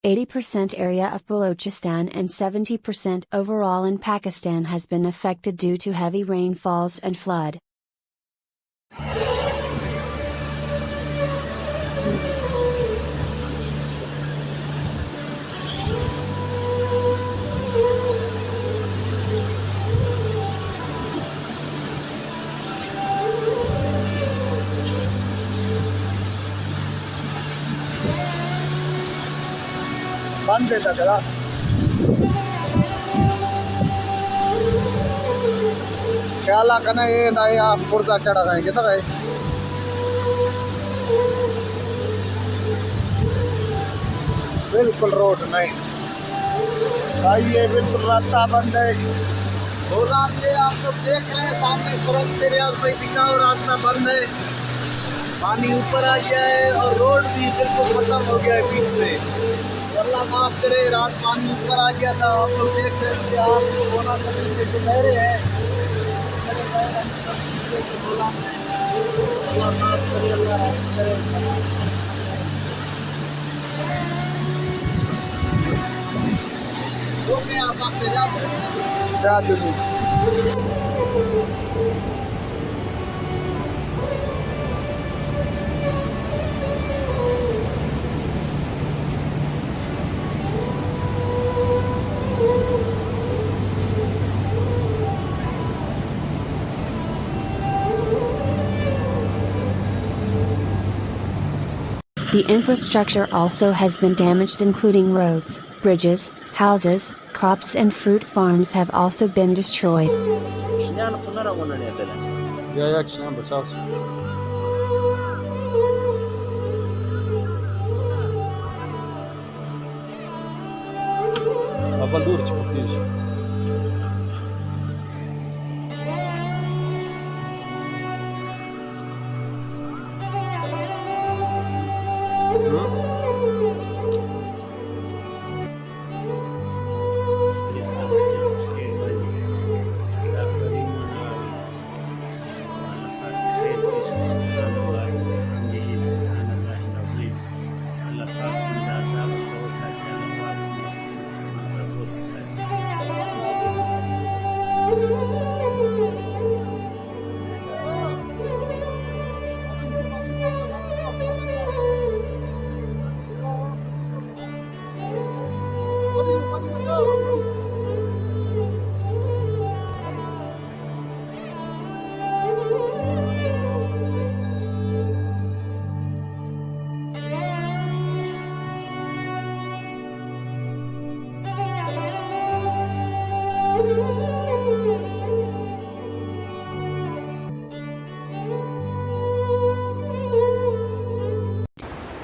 80% area of Balochistan and 70% overall in Pakistan has been affected due to heavy rainfalls and flood. बंद है जरा ख्याल रखना ये ना ये आप पुर्जा चढ़ा गए तो गए बिल्कुल रोड नहीं भाई ये बिल्कुल रास्ता बंद है बोला ये आप लोग देख रहे हैं सामने सड़क से रियाज भाई दिखा और रास्ता बंद है पानी ऊपर आ गया है और रोड भी बिल्कुल खत्म हो गया है बीच से अल्लाह माफ करे रात पानी ऊपर आ गया था आप लोग देख रहे थे आप बोला करने से बह रहे हैं अल्लाह माफ करे अल्लाह रहम करे तो मैं आप जा The infrastructure also has been damaged, including roads, bridges, houses, crops and fruit farms have also been destroyed.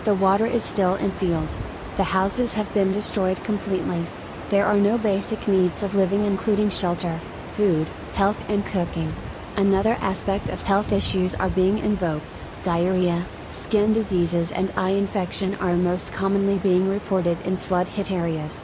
The water is still in field. The houses have been destroyed completely. There are no basic needs of living, including shelter, food, health and cooking. Another aspect of health issues are being invoked. Diarrhea, skin diseases and eye infection are most commonly being reported in flood-hit areas.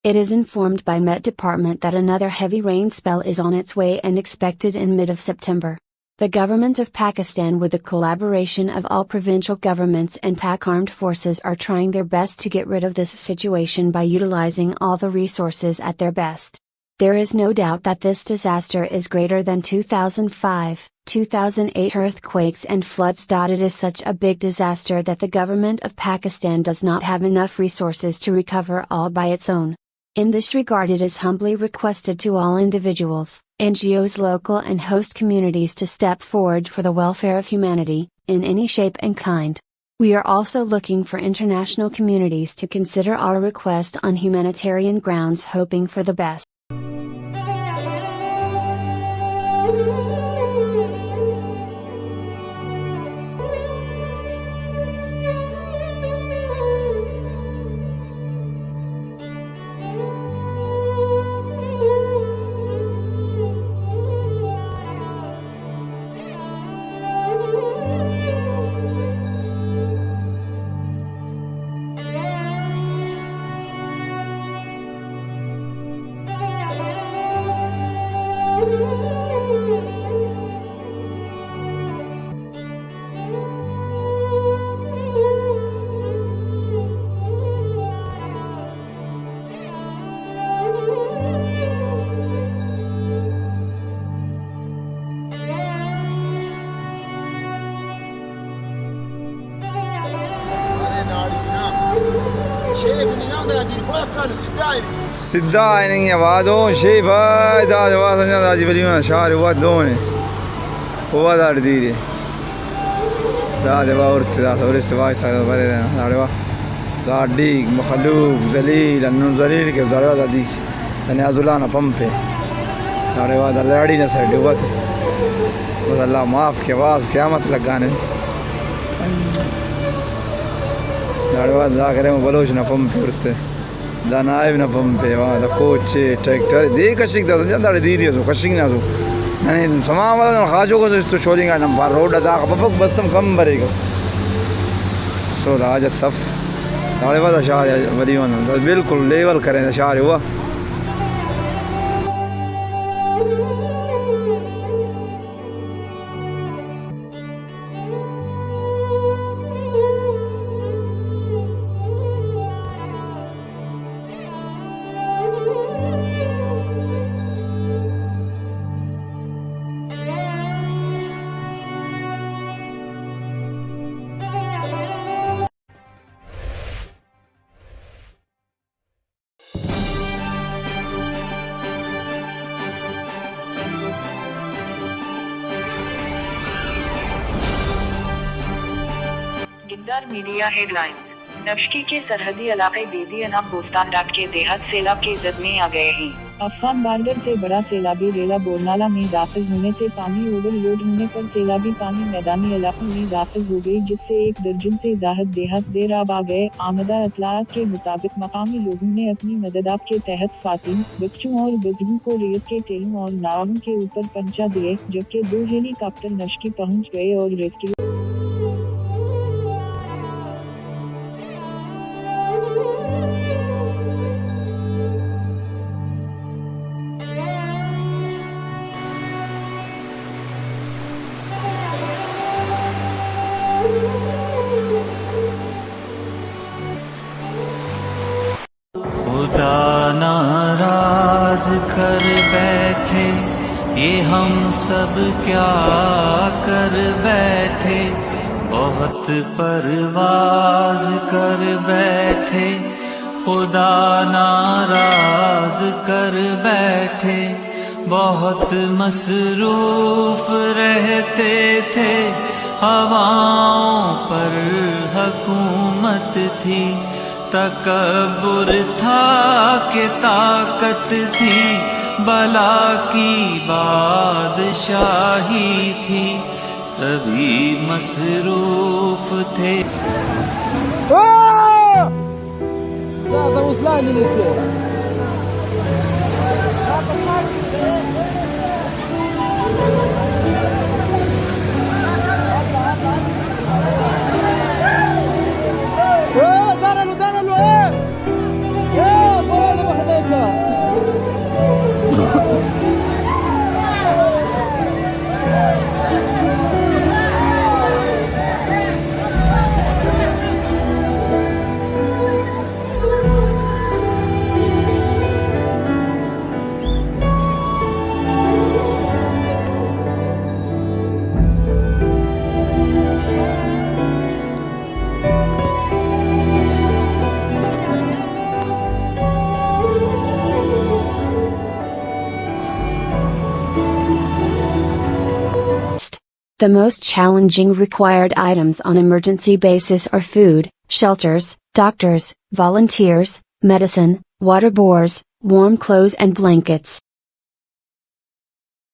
It is informed by Met Department that another heavy rain spell is on its way and expected in mid of September. The government of Pakistan, with the collaboration of all provincial governments and Pak armed forces, are trying their best to get rid of this situation by utilizing all the resources at their best. There is no doubt that this disaster is greater than 2005, 2008 earthquakes and floods. It is such a big disaster that the government of Pakistan does not have enough resources to recover all by its own. In this regard, it is humbly requested to all individuals, NGOs, local and host communities to step forward for the welfare of humanity, in any shape and kind. We are also looking for international communities to consider our request on humanitarian grounds, hoping for the best. Sidda in Avado, Sheva, the Divina Shari, what doing? What are the Urst Vice Zardig, Mokhalub, Zalil, and Nuzalil, Zarada Dish, and Azulana Pompe. Nareva, the Ladiness, I do what? Was a la maf, Kavas, Kamat Lagane. Nareva, Zagrem, Volution of Pompe. The knife na pumpe, the coach, tractor, the Kashik doesn't have the areas of Kashina. And in Samama and Hajo is to showing a number road at the bus some Kambarigo. So large a tough. However, the Shah, very one, the Bilkul level current the Shariwa. Media headlines. नक्शकी के सरहदी इलाके बेदियाना Bostan dot के देहात सैलाब के जद में आ गए हैं। अफगान बॉर्डर से बड़ा सैलाबी रेला बोरनाला में दाखिल होने से पानी ओवरलोड होने पर सैलाबी पानी मैदानी इलाकों में दाखिल हो गई, जिससे 1 दर्जन से ज़ाहिद देहात ज़ेर-आब आ गए। आमदा इत्तलात के मुताबिक मकामी लोगों ने अपनी मदद के तहत खातिन, बच्चों और बुजुर्गों को रेत के टेलों और नावों के ऊपर पहुंचा दिए, जबकि 2 हेलीकॉप्टर नक्शकी पहुंच गए और रेस्क्यू खुदा नाराज कर बैठे, ये हम सब क्या कर बैठे, बहुत परवाज कर बैठे, खुदा नाराज कर बैठे, बहुत मसरूफ रहते थे, हवाओं पर हुकूमत थी, तकब्बुर था कि ताकत थी, बला की बादशाही थी, सभी मसरूफ थे। يا بلد The most challenging required items on emergency basis are food, shelters, doctors, volunteers, medicine, water bores, warm clothes and blankets.